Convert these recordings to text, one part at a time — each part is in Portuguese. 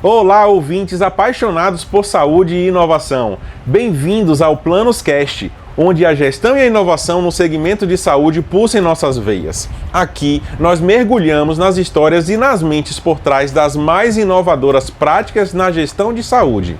Olá, ouvintes apaixonados por saúde e inovação. Bem-vindos ao PlanosCast, onde a gestão e a inovação no segmento de saúde pulsam em nossas veias. Aqui, nós mergulhamos nas histórias e nas mentes por trás das mais inovadoras práticas na gestão de saúde.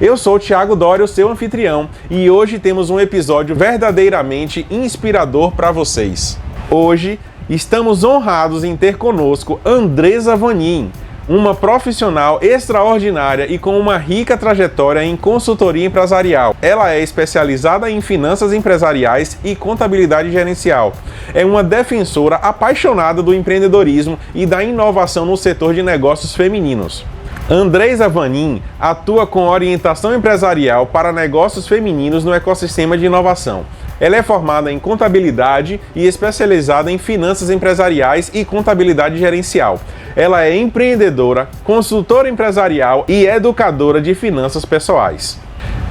Eu sou o Thiago Doria, o seu anfitrião, e hoje temos um episódio verdadeiramente inspirador para vocês. Hoje, estamos honrados em ter conosco Andresa Vanin, uma profissional extraordinária e com uma rica trajetória em consultoria empresarial. Ela é especializada em finanças empresariais e contabilidade gerencial. É uma defensora apaixonada do empreendedorismo e da inovação no setor de negócios femininos. Andresa Vanin atua com orientação empresarial para negócios femininos no ecossistema de inovação. Ela é formada em contabilidade e especializada em finanças empresariais e contabilidade gerencial. Ela é empreendedora, consultora empresarial e educadora de finanças pessoais.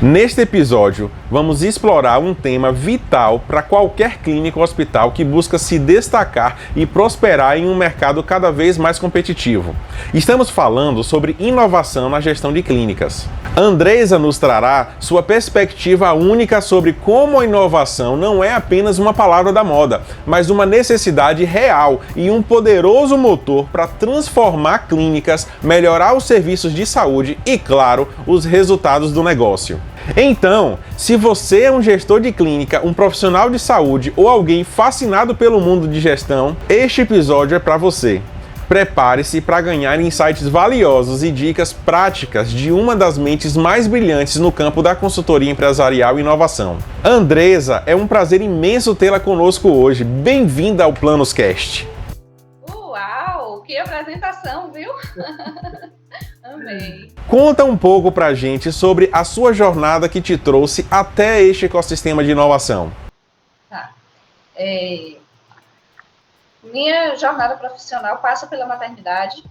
Neste episódio, vamos explorar um tema vital para qualquer clínica ou hospital que busca se destacar e prosperar em um mercado cada vez mais competitivo. Estamos falando sobre inovação na gestão de clínicas. Andresa nos trará sua perspectiva única sobre como a inovação não é apenas uma palavra da moda, mas uma necessidade real e um poderoso motor para transformar clínicas, melhorar os serviços de saúde e, claro, os resultados do negócio. Então, se você é um gestor de clínica, um profissional de saúde ou alguém fascinado pelo mundo de gestão, este episódio é para você. Prepare-se para ganhar insights valiosos e dicas práticas de uma das mentes mais brilhantes no campo da consultoria empresarial e inovação. Andresa, é um prazer imenso tê-la conosco hoje. Bem-vinda ao PlanosCast. Uau, que apresentação, viu? Amei. Conta um pouco pra gente sobre a sua jornada que te trouxe até este ecossistema de inovação. Tá. Minha jornada profissional passa pela maternidade.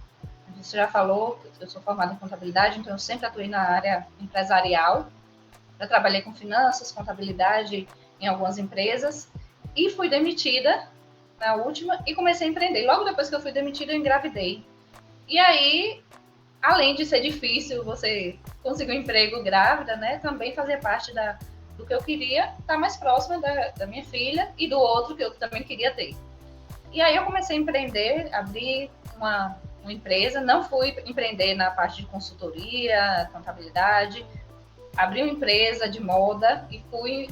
Você já falou, eu sou formada em contabilidade, então eu sempre atuei na área empresarial. Eu trabalhei com finanças, contabilidade em algumas empresas e fui demitida na última e comecei a empreender. Logo depois que eu fui demitida, eu engravidei. E aí, além de ser difícil você conseguir um emprego grávida, né, também fazia parte do que eu queria estar mais próxima da minha filha e do outro que eu também queria ter. E aí eu comecei a empreender, abri uma empresa, não fui empreender na parte de consultoria, contabilidade, abri uma empresa de moda e fui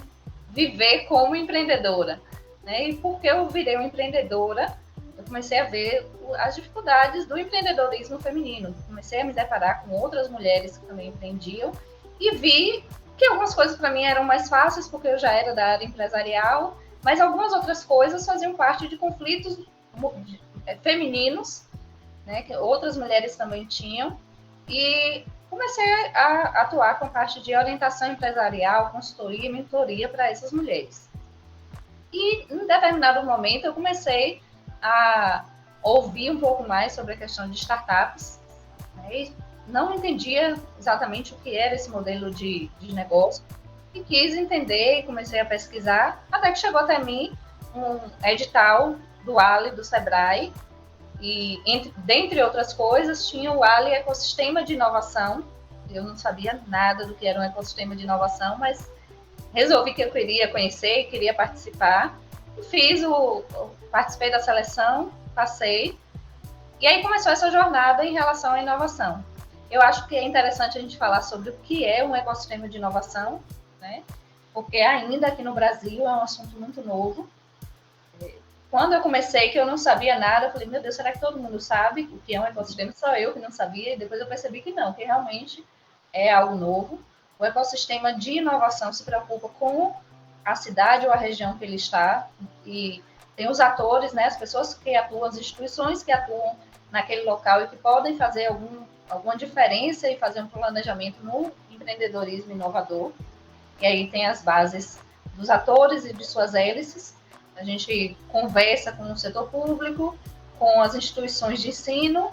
viver como empreendedora, né? E porque eu virei uma empreendedora, eu comecei a ver as dificuldades do empreendedorismo feminino. Comecei a me deparar com outras mulheres que também empreendiam e vi que algumas coisas para mim eram mais fáceis porque eu já era da área empresarial, mas algumas outras coisas faziam parte de conflitos femininos, né, que outras mulheres também tinham, e comecei a atuar com a parte de orientação empresarial, consultoria e mentoria para essas mulheres. E em determinado momento eu comecei a ouvir um pouco mais sobre a questão de startups, né, e não entendia exatamente o que era esse modelo de negócio, e quis entender e comecei a pesquisar, até que chegou até mim um edital do Ali, do Sebrae, e dentre outras coisas, tinha o Ali Ecossistema de Inovação. Eu não sabia nada do que era um ecossistema de inovação, mas resolvi que eu queria conhecer, queria participar, e participei da seleção, passei, e aí começou essa jornada em relação à inovação. Eu acho que é interessante a gente falar sobre o que é um ecossistema de inovação, né? Porque ainda aqui no Brasil é um assunto muito novo. Quando eu comecei, que eu não sabia nada, eu falei, meu Deus, será que todo mundo sabe o que é um ecossistema? Só eu que não sabia, e depois eu percebi que não, que realmente é algo novo. O ecossistema de inovação se preocupa com a cidade ou a região que ele está, e tem os atores, né, as pessoas que atuam, as instituições que atuam naquele local e que podem fazer alguma diferença e fazer um planejamento no empreendedorismo inovador. E aí tem as bases dos atores e de suas hélices. A gente conversa com o setor público, com as instituições de ensino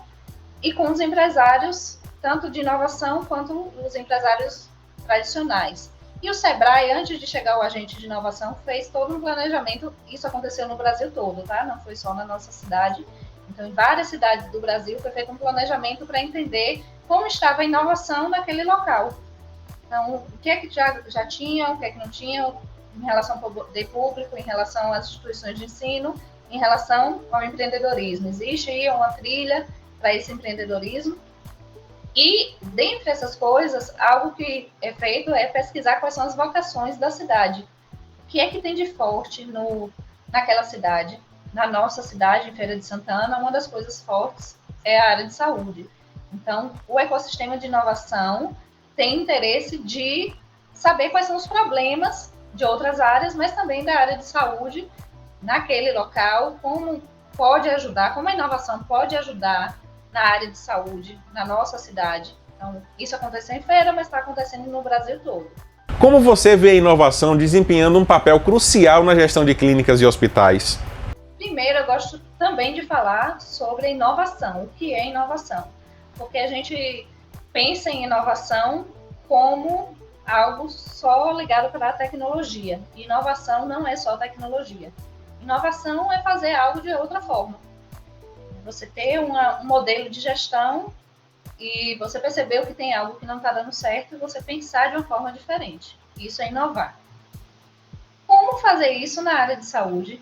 e com os empresários, tanto de inovação quanto os empresários tradicionais. E o Sebrae, antes de chegar o agente de inovação, fez todo um planejamento. Isso aconteceu no Brasil todo, tá? Não foi só na nossa cidade. Então, em várias cidades do Brasil foi feito um planejamento para entender como estava a inovação naquele local. Então, o que é que já tinha, o que é que não tinha em relação ao poder público, em relação às instituições de ensino, em relação ao empreendedorismo. Existe aí uma trilha para esse empreendedorismo. E, dentre essas coisas, algo que é feito é pesquisar quais são as vocações da cidade. O que é que tem de forte naquela cidade? Na nossa cidade, em Feira de Santana, uma das coisas fortes é a área de saúde. Então, o ecossistema de inovação tem interesse de saber quais são os problemas de outras áreas, mas também da área de saúde naquele local, como pode ajudar, como a inovação pode ajudar na área de saúde na nossa cidade. Então, isso aconteceu em Feira, mas está acontecendo no Brasil todo. Como você vê a inovação desempenhando um papel crucial na gestão de clínicas e hospitais? Primeiro, eu gosto também de falar sobre a inovação. O que é inovação? Porque a gente pensa em inovação como algo só ligado para a tecnologia. E inovação não é só tecnologia. Inovação é fazer algo de outra forma. Você ter um modelo de gestão e você percebeu que tem algo que não está dando certo e você pensar de uma forma diferente. Isso é inovar. Como fazer isso na área de saúde?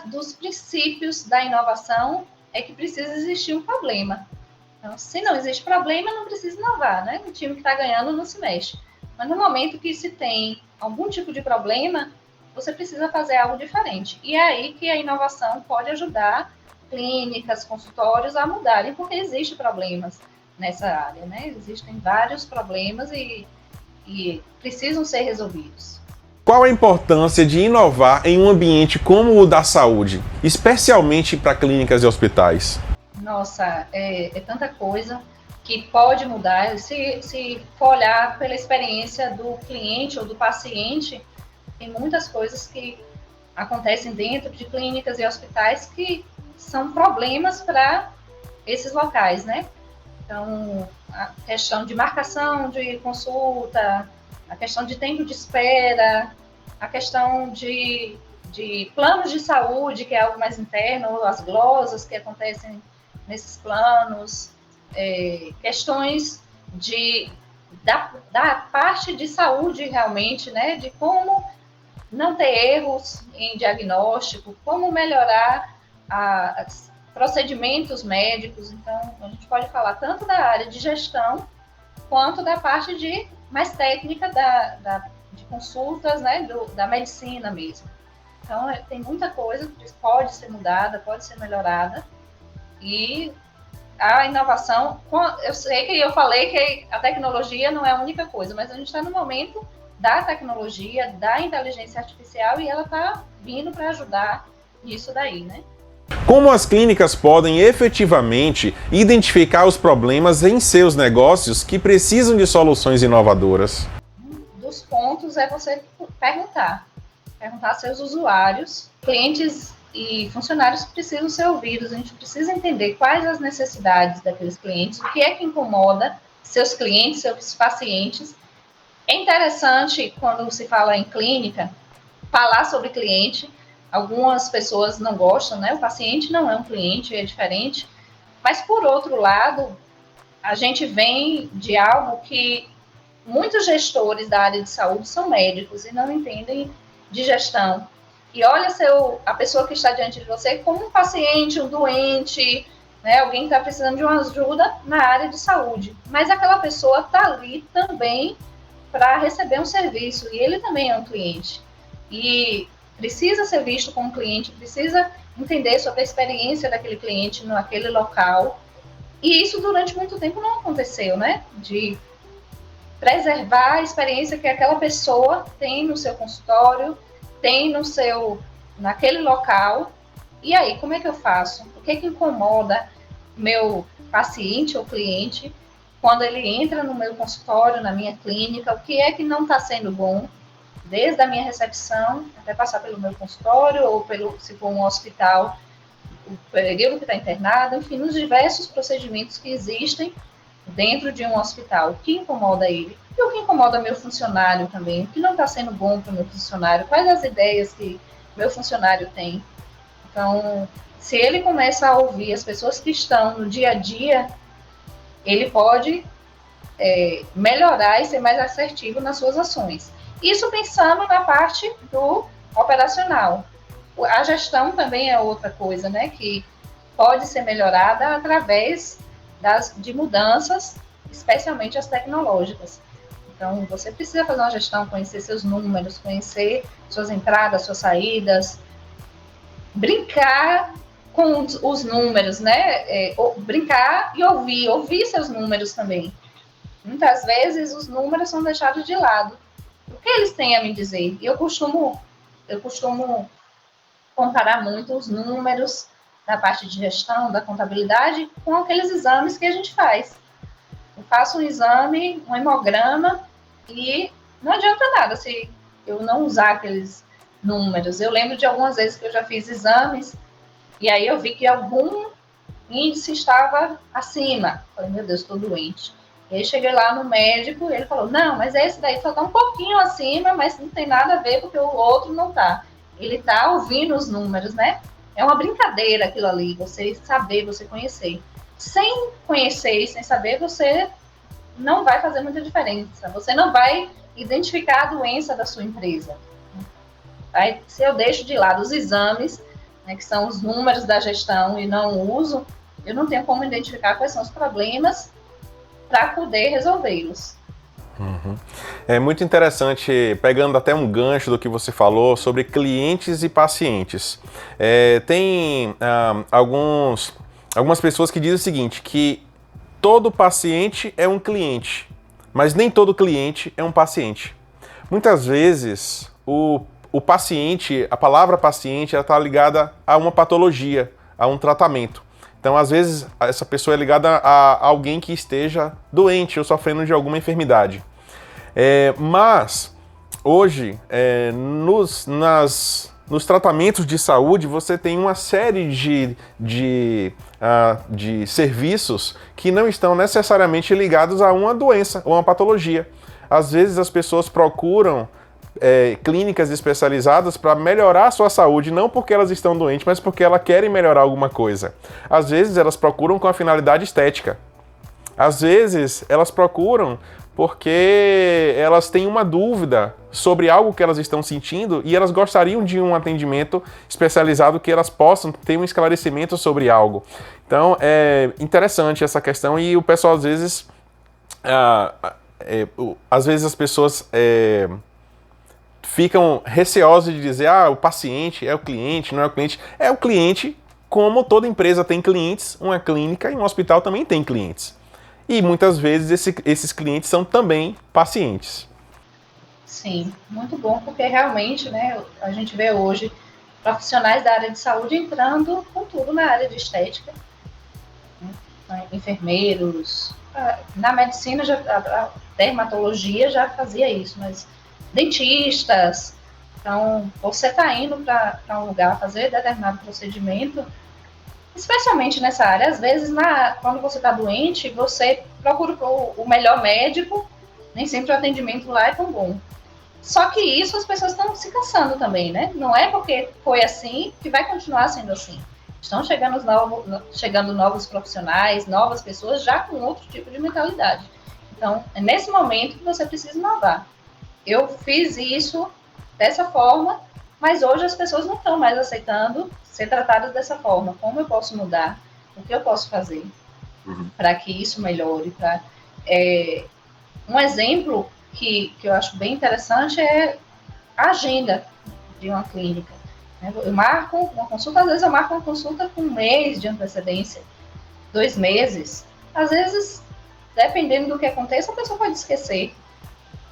Dos princípios da inovação é que precisa existir um problema. Então, se não existe problema, não precisa inovar, né? O time que está ganhando não se mexe. Mas no momento que se tem algum tipo de problema, você precisa fazer algo diferente. E é aí que a inovação pode ajudar clínicas, consultórios a mudarem, porque existem problemas nessa área, né? Existem vários problemas e precisam ser resolvidos. Qual a importância de inovar em um ambiente como o da saúde, especialmente para clínicas e hospitais? Nossa, é tanta coisa que pode mudar. Se for olhar pela experiência do cliente ou do paciente, tem muitas coisas que acontecem dentro de clínicas e hospitais que são problemas para esses locais, né? Então, a questão de marcação de consulta, a questão de tempo de espera, a questão de planos de saúde, que é algo mais interno, as glosas que acontecem nesses planos, questões da parte de saúde realmente, né? De como não ter erros em diagnóstico, como melhorar procedimentos médicos. Então, a gente pode falar tanto da área de gestão, quanto da parte mais técnica de consultas, né, da medicina mesmo. Então, tem muita coisa que pode ser mudada, pode ser melhorada. E a inovação, eu sei que eu falei que a tecnologia não é a única coisa, mas a gente está no momento da tecnologia, da inteligência artificial, e ela está vindo para ajudar nisso daí, né? Como as clínicas podem efetivamente identificar os problemas em seus negócios que precisam de soluções inovadoras? Um dos pontos é você perguntar a seus usuários, clientes e funcionários precisam ser ouvidos. A gente precisa entender quais as necessidades daqueles clientes, o que é que incomoda seus clientes, seus pacientes. É interessante, quando se fala em clínica, falar sobre cliente. Algumas pessoas não gostam, né? O paciente não é um cliente, é diferente. Mas, por outro lado, a gente vem de algo que muitos gestores da área de saúde são médicos e não entendem de gestão. E olha a pessoa que está diante de você como um paciente, um doente, né? Alguém que está precisando de uma ajuda na área de saúde. Mas aquela pessoa está ali também para receber um serviço, e ele também é um cliente. E precisa ser visto como cliente, precisa entender sobre a experiência daquele cliente naquele local. E isso durante muito tempo não aconteceu, né? De preservar a experiência que aquela pessoa tem no seu consultório, tem naquele local. E aí, como é que eu faço? O que incomoda meu paciente ou cliente quando ele entra no meu consultório, na minha clínica? O que é que não está sendo bom, desde a minha recepção até passar pelo meu consultório ou se for um hospital, o período que está internado, enfim, nos diversos procedimentos que existem dentro de um hospital. O que incomoda ele? E o que incomoda meu funcionário também? O que não está sendo bom para o meu funcionário? Quais as ideias que meu funcionário tem? Então, Se ele começa a ouvir as pessoas que estão no dia a dia, ele pode melhorar e ser mais assertivo nas suas ações. Isso pensando na parte do operacional. A gestão também é outra coisa, né, que pode ser melhorada através de mudanças, especialmente as tecnológicas. Então, você precisa fazer uma gestão, conhecer seus números, conhecer suas entradas, suas saídas, brincar com os números, né? Brincar e ouvir seus números também. Muitas vezes os números são deixados de lado. O que eles têm a me dizer? Eu costumo comparar muito os números da parte de gestão, da contabilidade, com aqueles exames que a gente faz. Eu faço um exame, um hemograma, e não adianta nada se eu não usar aqueles números. Eu lembro de algumas vezes que eu já fiz exames, e aí eu vi que algum índice estava acima. Falei, meu Deus, estou doente. E aí cheguei lá no médico, e ele falou, não, mas esse daí só está um pouquinho acima, mas não tem nada a ver porque o outro não está. Ele está ouvindo os números, né? É uma brincadeira aquilo ali, você saber, você conhecer. Sem conhecer e sem saber, você não vai fazer muita diferença. Você não vai identificar a doença da sua empresa. Aí, se eu deixo de lado os exames, né, que são os números da gestão, e não uso, eu não tenho como identificar quais são os problemas para poder resolvê-los. Uhum. É muito interessante, pegando até um gancho do que você falou sobre clientes e pacientes. Tem algumas pessoas que dizem o seguinte, que todo paciente é um cliente, mas nem todo cliente é um paciente. Muitas vezes, o paciente, a palavra paciente, está ligada a uma patologia, a um tratamento. Então, às vezes, essa pessoa é ligada a alguém que esteja doente ou sofrendo de alguma enfermidade. Mas, hoje, nos tratamentos de saúde, você tem uma série de serviços que não estão necessariamente ligados a uma doença ou uma patologia. Às vezes, as pessoas procuram clínicas especializadas para melhorar a sua saúde, não porque elas estão doentes, mas porque elas querem melhorar alguma coisa. Às vezes elas procuram com a finalidade estética. Às vezes elas procuram porque elas têm uma dúvida sobre algo que elas estão sentindo e elas gostariam de um atendimento especializado que elas possam ter um esclarecimento sobre algo. Então é interessante essa questão e o pessoal às vezes as pessoas ficam receosos de dizer, o paciente é o cliente, não é o cliente. É o cliente, como toda empresa tem clientes, uma clínica e um hospital também tem clientes. E muitas vezes esses clientes são também pacientes. Sim, muito bom, porque realmente, né, a gente vê hoje profissionais da área de saúde entrando com tudo na área de estética, né, enfermeiros, na medicina, a dermatologia já fazia isso, mas dentistas. Então, você está indo para um lugar fazer determinado procedimento, especialmente nessa área. Às vezes, quando você está doente, você procura o melhor médico, nem sempre o atendimento lá é tão bom. Só que isso as pessoas estão se cansando também, né? Não é porque foi assim que vai continuar sendo assim. Estão chegando novos profissionais, novas pessoas já com outro tipo de mentalidade. Então, é nesse momento que você precisa inovar. Eu fiz isso dessa forma, mas hoje as pessoas não estão mais aceitando ser tratadas dessa forma. Como eu posso mudar? O que eu posso fazer para que isso melhore? Um exemplo que eu acho bem interessante é a agenda de uma clínica. Eu marco uma consulta, às vezes eu marco uma consulta com um mês de antecedência, 2 meses. Às vezes, dependendo do que aconteça, a pessoa pode esquecer.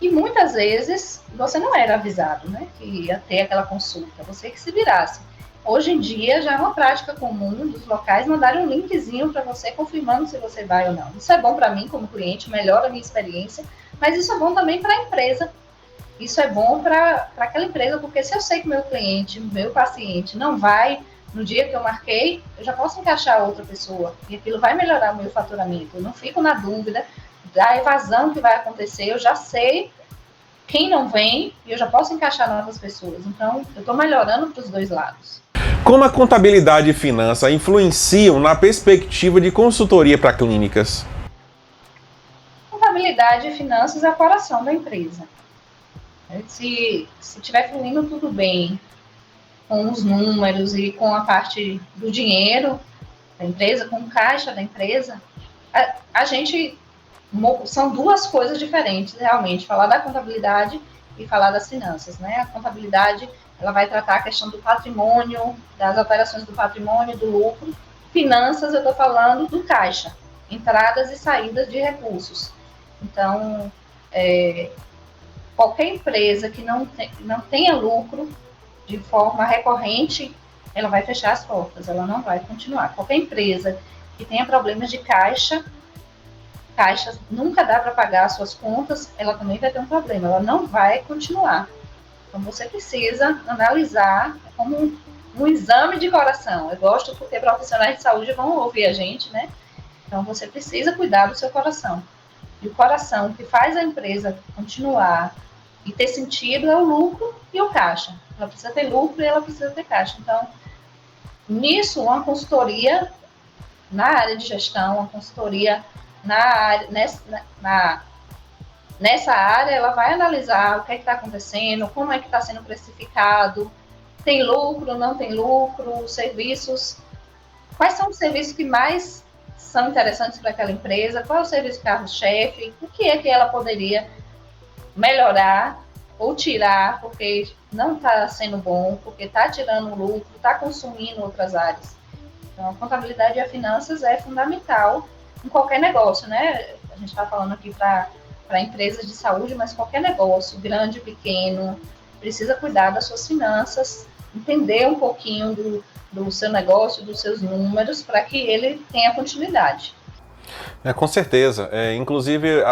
E muitas vezes você não era avisado, né, que ia ter aquela consulta, você que se virasse. Hoje em dia já é uma prática comum dos locais mandarem um linkzinho para você confirmando se você vai ou não. Isso é bom para mim como cliente, melhora a minha experiência, mas isso é bom também para a empresa. Isso é bom para aquela empresa, porque se eu sei que meu cliente, meu paciente não vai no dia que eu marquei, eu já posso encaixar outra pessoa e aquilo vai melhorar o meu faturamento. Eu não fico na dúvida da evasão que vai acontecer, eu já sei quem não vem e eu já posso encaixar novas pessoas. Então, eu estou melhorando para os dois lados. como a contabilidade e finança influenciam na perspectiva de consultoria para clínicas? Contabilidade e finanças é o coração da empresa. Se estiver fluindo tudo bem com os números e com a parte do dinheiro da empresa, com o caixa da empresa, a gente são duas coisas diferentes, realmente, falar da contabilidade e falar das finanças, né? A contabilidade, ela vai tratar a questão do patrimônio, das operações do patrimônio, do lucro. Finanças, eu estou falando do caixa, entradas e saídas de recursos. Então, qualquer empresa que não tenha lucro de forma recorrente, ela vai fechar as portas, ela não vai continuar. Qualquer empresa que tenha problemas de caixa nunca dá para pagar as suas contas, ela também vai ter um problema, ela não vai continuar. Então, você precisa analisar como um exame de coração. Eu gosto porque profissionais de saúde vão ouvir a gente, né? Então, você precisa cuidar do seu coração. E o coração que faz a empresa continuar e ter sentido é o lucro e o caixa. Ela precisa ter lucro e ela precisa ter caixa. Então, nisso, uma consultoria na área de gestão, uma consultoria nessa área, ela vai analisar o que é que está acontecendo, como é que está sendo precificado, tem lucro, não tem lucro, os serviços, quais são os serviços que mais são interessantes para aquela empresa, qual é o serviço carro-chefe, o que é que ela poderia melhorar ou tirar, porque não está sendo bom, porque está tirando lucro, está consumindo outras áreas. Então, a contabilidade e a finanças é fundamental em qualquer negócio, né? A gente está falando aqui para empresas de saúde, mas qualquer negócio, grande, pequeno, precisa cuidar das suas finanças, entender um pouquinho do seu negócio, dos seus números, para que ele tenha continuidade. Com certeza. Inclusive,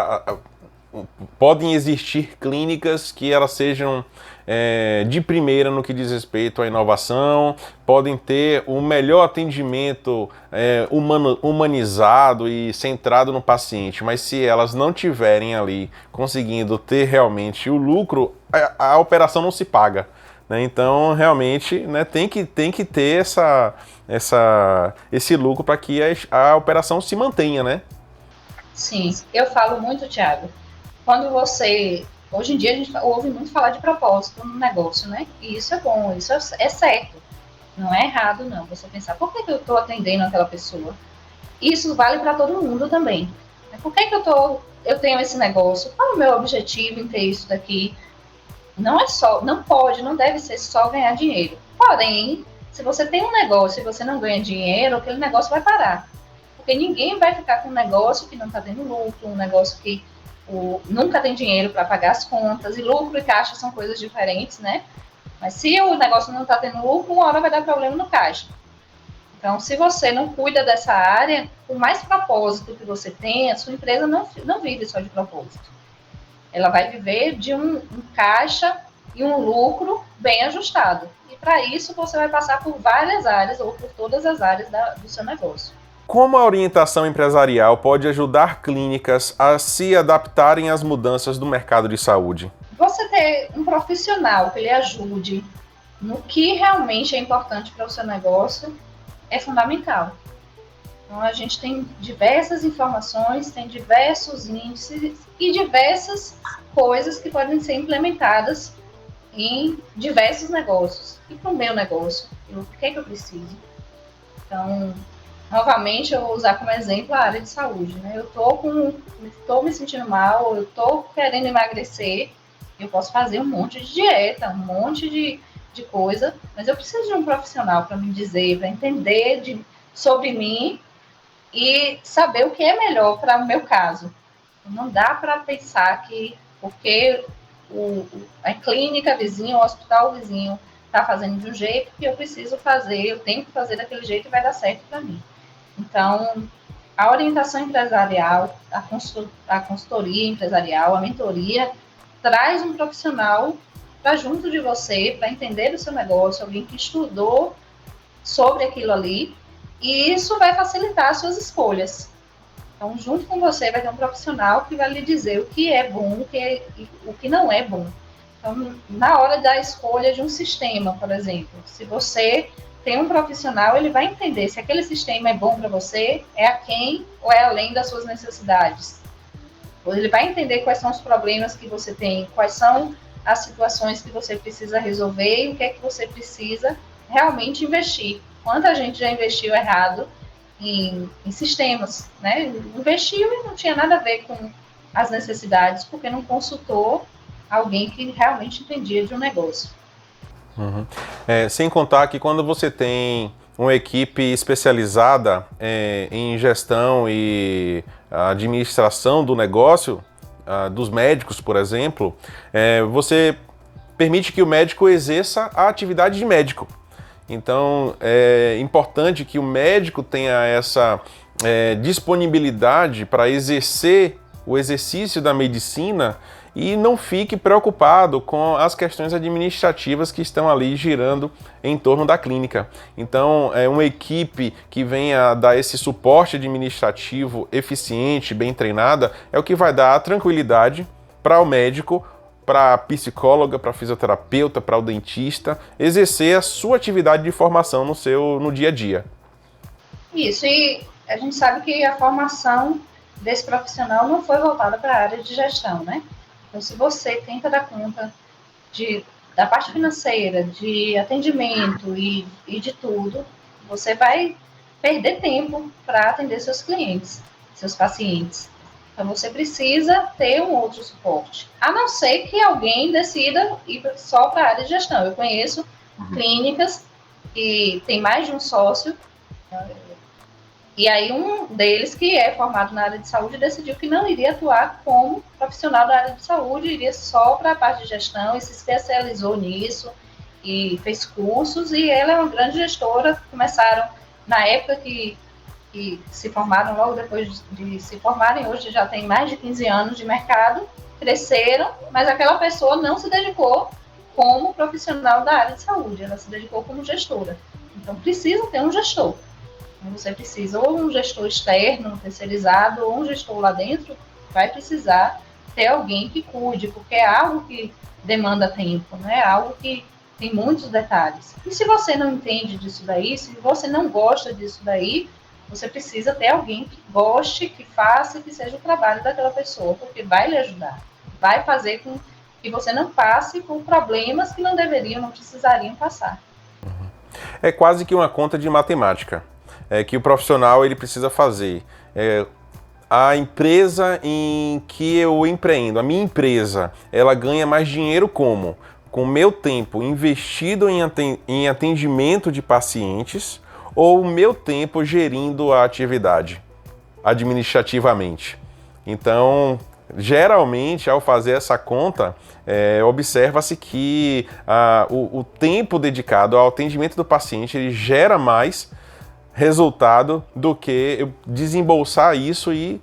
podem existir clínicas que elas sejam de primeira no que diz respeito à inovação, podem ter o melhor atendimento humanizado e centrado no paciente, mas se elas não tiverem ali conseguindo ter realmente o lucro, a operação não se paga. Né? Então, realmente, né, tem que ter esse lucro para que a operação se mantenha, né? Sim, eu falo muito, Thiago. Quando hoje em dia a gente ouve muito falar de propósito no negócio, né? E isso é bom, isso é certo. Não é errado, não. Você pensar, por que eu estou atendendo aquela pessoa? Isso vale para todo mundo também. Por que eu tenho esse negócio? Qual é o meu objetivo em ter isso daqui? Não deve ser só ganhar dinheiro. Porém, se você tem um negócio e você não ganha dinheiro, aquele negócio vai parar. Porque ninguém vai ficar com um negócio que não está tendo lucro, um negócio que nunca tem dinheiro para pagar as contas, e lucro e caixa são coisas diferentes, né? Mas se o negócio não está tendo lucro, uma hora vai dar problema no caixa. Então, se você não cuida dessa área, por mais propósito que você tenha, a sua empresa não vive só de propósito. Ela vai viver de um caixa e um lucro bem ajustado. E para isso, você vai passar por várias áreas ou por todas as áreas do seu negócio. Como a orientação empresarial pode ajudar clínicas a se adaptarem às mudanças do mercado de saúde? Você ter um profissional que lhe ajude no que realmente é importante para o seu negócio é fundamental. Então, a gente tem diversas informações, tem diversos índices e diversas coisas que podem ser implementadas em diversos negócios. E para o meu negócio, o que é que eu preciso? Então, novamente, eu vou usar como exemplo a área de saúde. Né? Eu estou me sentindo mal, eu estou querendo emagrecer, eu posso fazer um monte de dieta, um monte de coisa, mas eu preciso de um profissional para me dizer, para entender sobre mim e saber o que é melhor para o meu caso. Não dá para pensar que porque a clínica vizinha, o hospital vizinho está fazendo de um jeito que eu tenho que fazer daquele jeito e vai dar certo para mim. Então, a orientação empresarial, a consultoria empresarial, a mentoria, traz um profissional para junto de você, para entender o seu negócio, alguém que estudou sobre aquilo ali, e isso vai facilitar as suas escolhas. Então, junto com você vai ter um profissional que vai lhe dizer o que é bom o que não é bom. Então, na hora da escolha de um sistema, por exemplo, se você tem um profissional, ele vai entender se aquele sistema é bom para você, é aquém ou é além das suas necessidades. Ele vai entender quais são os problemas que você tem, quais são as situações que você precisa resolver e o que é que você precisa realmente investir. Quanta gente já investiu errado em sistemas, né? Investiu e não tinha nada a ver com as necessidades, porque não consultou alguém que realmente entendia de um negócio. Uhum. Sem contar que quando você tem uma equipe especializada em gestão e administração do negócio, dos médicos, por exemplo, você permite que o médico exerça a atividade de médico. Então, é importante que o médico tenha essa disponibilidade para exercer o exercício da medicina e não fique preocupado com as questões administrativas que estão ali girando em torno da clínica. Então, uma equipe que venha dar esse suporte administrativo eficiente, bem treinada, é o que vai dar a tranquilidade para o médico, para a psicóloga, para a fisioterapeuta, para o dentista, exercer a sua atividade de formação no dia a dia. Isso, e a gente sabe que a formação desse profissional não foi voltada para a área de gestão, né? Então, se você tenta dar conta da parte financeira, de atendimento e de tudo, você vai perder tempo para atender seus clientes, seus pacientes. Então, você precisa ter um outro suporte. A não ser que alguém decida ir só para a área de gestão. Eu conheço clínicas que tem mais de um sócio, e aí um deles, que é formado na área de saúde, decidiu que não iria atuar como profissional da área de saúde, iria só para a parte de gestão e se especializou nisso e fez cursos, e ela é uma grande gestora. Começaram na época que se formaram, logo depois de se formarem, hoje já tem mais de 15 anos de mercado, cresceram, mas aquela pessoa não se dedicou como profissional da área de saúde, ela se dedicou como gestora. Então, precisa ter um gestor. Você precisa ou um gestor externo, terceirizado, ou um gestor lá dentro, vai precisar ter alguém que cuide, porque é algo que demanda tempo, né? É algo que tem muitos detalhes. E se você não entende disso daí, se você não gosta disso daí, você precisa ter alguém que goste, que faça, que seja o trabalho daquela pessoa, porque vai lhe ajudar, vai fazer com que você não passe por problemas que não deveriam, não precisariam passar. É quase que uma conta de matemática que o profissional ele precisa fazer. A empresa em que eu empreendo, a minha empresa, ela ganha mais dinheiro como? Com o meu tempo investido em atendimento de pacientes ou o meu tempo gerindo a atividade administrativamente. Então, geralmente, ao fazer essa conta, observa-se que o tempo dedicado ao atendimento do paciente ele gera mais resultado do que eu desembolsar isso e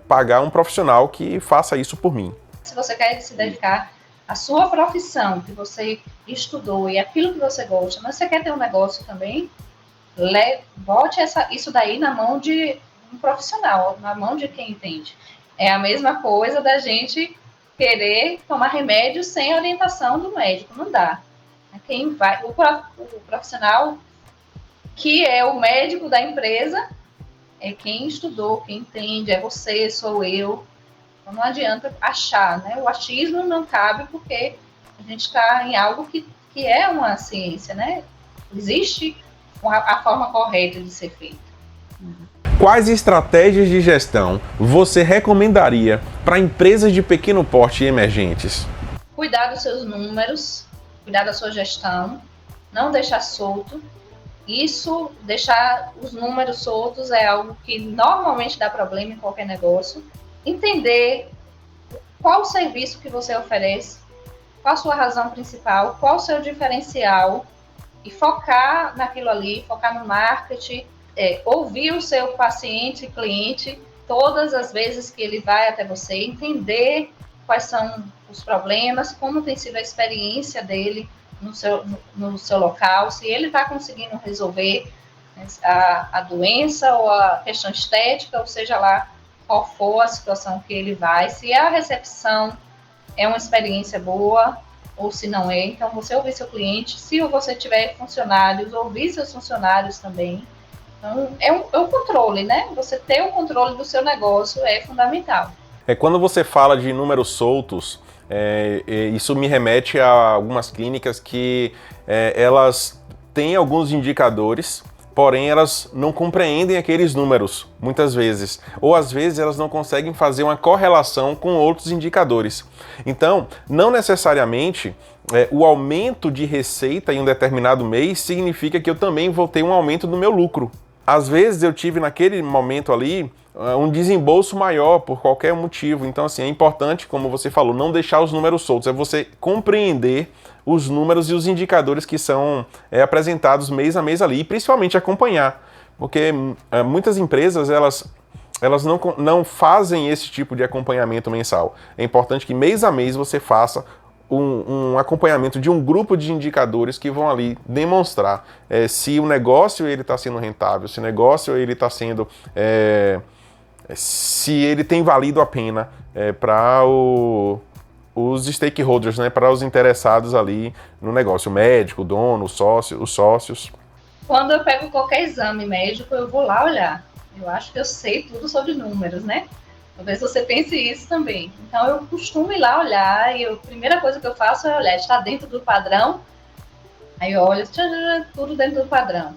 pagar um profissional que faça isso por mim. Se você quer se dedicar à sua profissão, que você estudou e aquilo que você gosta, mas você quer ter um negócio também, bote isso daí na mão de um profissional, na mão de quem entende. É a mesma coisa da gente querer tomar remédio sem orientação do médico, não dá. Quem vai, o profissional que é o médico da empresa é quem estudou, quem entende, é você, sou eu. Então não adianta achar, né? O achismo não cabe porque a gente está em algo que é uma ciência, né? Existe a forma correta de ser feito. Quais estratégias de gestão você recomendaria para empresas de pequeno porte e emergentes? Cuidar dos seus números, cuidar da sua gestão, não deixar solto. Isso, deixar os números soltos é algo que normalmente dá problema em qualquer negócio. Entender qual o serviço que você oferece, qual a sua razão principal, qual o seu diferencial e focar naquilo ali, focar no marketing, ouvir o seu paciente, cliente, todas as vezes que ele vai até você, entender quais são os problemas, como tem sido a experiência dele no seu local, se ele está conseguindo resolver a doença ou a questão estética, ou seja lá qual for a situação que ele vai, se a recepção é uma experiência boa, ou se não é. Então, você ouvir seu cliente, se você tiver funcionários, ouvir seus funcionários também. Então, é um controle, né? Você ter o controle do seu negócio é fundamental. Quando você fala de números soltos, isso me remete a algumas clínicas que elas têm alguns indicadores, porém elas não compreendem aqueles números, muitas vezes. Ou às vezes elas não conseguem fazer uma correlação com outros indicadores. Então, não necessariamente o aumento de receita em um determinado mês significa que eu também vou ter um aumento do meu lucro. Às vezes eu tive naquele momento ali um desembolso maior por qualquer motivo. Então, assim, é importante, como você falou, não deixar os números soltos, é você compreender os números e os indicadores que são apresentados mês a mês ali, e principalmente acompanhar, porque muitas empresas, elas não fazem esse tipo de acompanhamento mensal. É importante que mês a mês você faça um acompanhamento de um grupo de indicadores que vão ali demonstrar se o negócio está sendo rentável, se o negócio está sendo... se ele tem valido a pena para os stakeholders, né, para os interessados ali no negócio, o médico, o dono, os sócios. Quando eu pego qualquer exame médico, eu vou lá olhar. Eu acho que eu sei tudo sobre números, né? Talvez você pense isso também. Então, eu costumo ir lá olhar e a primeira coisa que eu faço é olhar, está dentro do padrão? Aí eu olho, tudo dentro do padrão.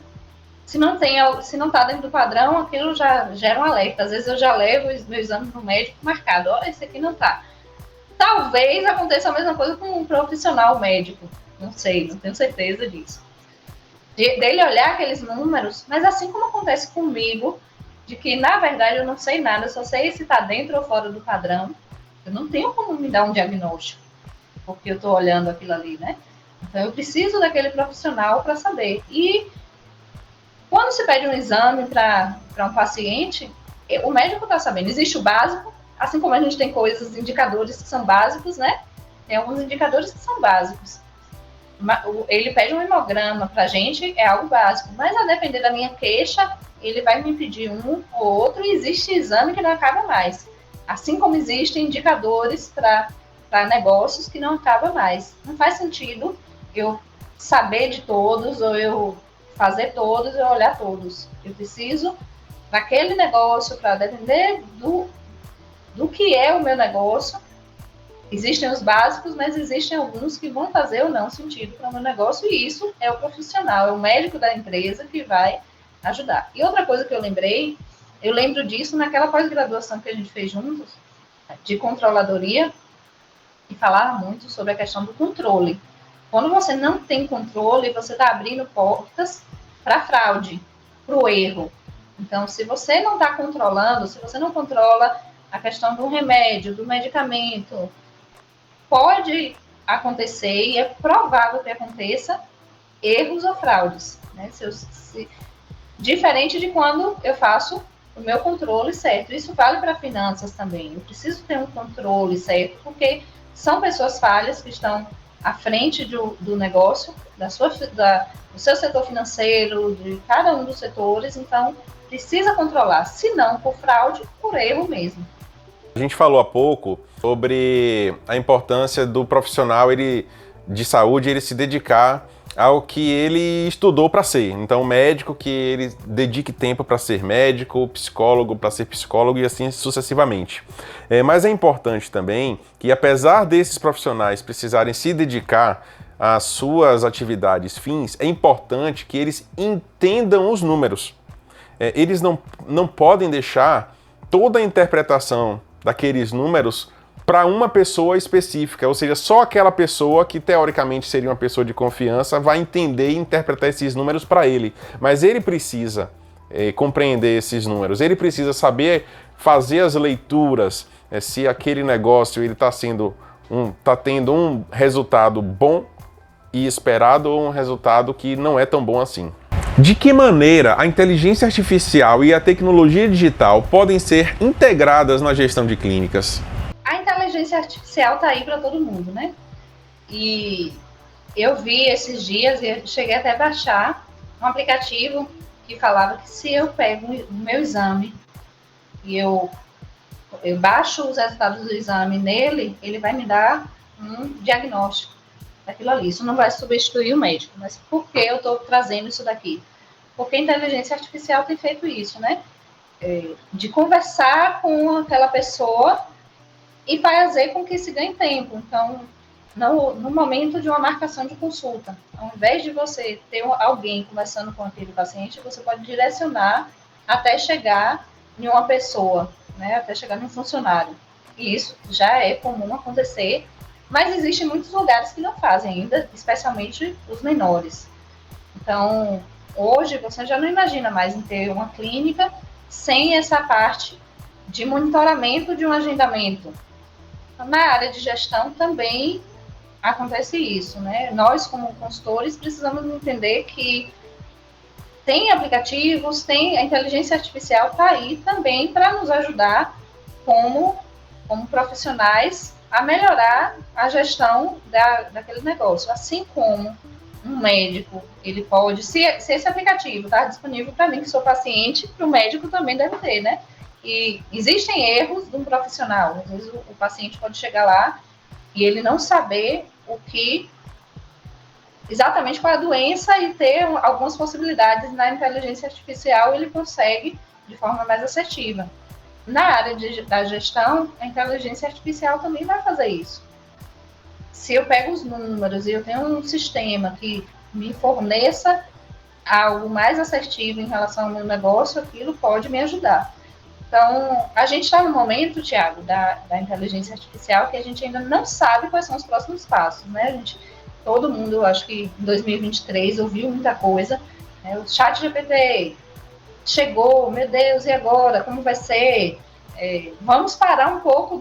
Se não está dentro do padrão, aquilo já gera um alerta. Às vezes eu já levo os meus exames no médico marcado. Olha, esse aqui não está. Talvez aconteça a mesma coisa com um profissional médico. Não sei, não tenho certeza disso. Dele olhar aqueles números, mas assim como acontece comigo, de que, na verdade, eu não sei nada, eu só sei se está dentro ou fora do padrão. Eu não tenho como me dar um diagnóstico, porque eu estou olhando aquilo ali, né? Então, eu preciso daquele profissional para saber. E quando se pede um exame para um paciente, o médico está sabendo. Existe o básico, assim como a gente tem indicadores que são básicos, né? Tem alguns indicadores que são básicos. Ele pede um hemograma para a gente, é algo básico, mas a depender da minha queixa, ele vai me pedir um ou outro, e existe exame que não acaba mais. Assim como existem indicadores para negócios que não acaba mais. Não faz sentido eu saber de todos, ou eu fazer todos, ou olhar todos. Eu preciso daquele negócio, para depender do que é o meu negócio. Existem os básicos, mas existem alguns que vão fazer ou não sentido para o meu negócio, e isso é o profissional, é o médico da empresa que vai ajudar. E outra coisa que eu lembro disso naquela pós-graduação que a gente fez juntos, de controladoria, e falava muito sobre a questão do controle. Quando você não tem controle, você está abrindo portas para fraude, para o erro. Então, se você não está controlando, se você não controla a questão do remédio, do medicamento, pode acontecer, e é provável que aconteça, erros ou fraudes, né? Diferente de quando eu faço o meu controle certo. Isso vale para finanças também. Eu preciso ter um controle certo, porque são pessoas falhas que estão à frente do negócio, do seu setor financeiro, de cada um dos setores, então precisa controlar, se não por fraude, por erro mesmo. A gente falou há pouco sobre a importância do profissional de saúde ele se dedicar ao que ele estudou para ser. Então, médico que ele dedique tempo para ser médico, psicólogo para ser psicólogo, e assim sucessivamente. Mas é importante também que, apesar desses profissionais precisarem se dedicar às suas atividades fins, é importante que eles entendam os números. Eles não podem deixar toda a interpretação daqueles números para uma pessoa específica, ou seja, só aquela pessoa que teoricamente seria uma pessoa de confiança vai entender e interpretar esses números para ele. Mas ele precisa compreender esses números, ele precisa saber fazer as leituras, se aquele negócio ele está tendo um resultado bom e esperado, ou um resultado que não é tão bom assim. De que maneira a inteligência artificial e a tecnologia digital podem ser integradas na gestão de clínicas? A inteligência artificial está aí para todo mundo, né? E eu vi esses dias, e eu cheguei até a baixar um aplicativo que falava que se eu pego o meu exame e eu baixo os resultados do exame nele, ele vai me dar um diagnóstico. daquilo ali. Isso não vai substituir o médico. Mas por que eu estou trazendo isso daqui? Porque a inteligência artificial tem feito isso, né? De conversar com aquela pessoa e fazer com que se ganhe tempo. Então, no momento de uma marcação de consulta, ao invés de você ter alguém conversando com aquele paciente, você pode direcionar até chegar em uma pessoa, né, até chegar em um funcionário. E isso já é comum acontecer, mas existem muitos lugares que não fazem ainda, especialmente os menores. Então, hoje você já não imagina mais em ter uma clínica sem essa parte de monitoramento de um agendamento. Na área de gestão também acontece isso, né? Nós, como consultores, precisamos entender que tem aplicativos, tem a inteligência artificial está aí também para nos ajudar como profissionais a melhorar a gestão daquele negócio. Assim como um médico, ele pode, se esse aplicativo está disponível para mim, que sou paciente, para o médico também deve ter, né? E existem erros de um profissional. Às vezes o paciente pode chegar lá e ele não saber exatamente qual é a doença e ter algumas possibilidades na inteligência artificial, ele consegue de forma mais assertiva. Na área da gestão, a inteligência artificial também vai fazer isso. Se eu pego os números e eu tenho um sistema que me forneça algo mais assertivo em relação ao meu negócio, aquilo pode me ajudar. Então, a gente está no momento, Tiago, da inteligência artificial, que a gente ainda não sabe quais são os próximos passos, né? Todo mundo, acho que em 2023, ouviu muita coisa. Né? O chat GPT chegou, meu Deus, e agora? Como vai ser? Vamos parar um pouco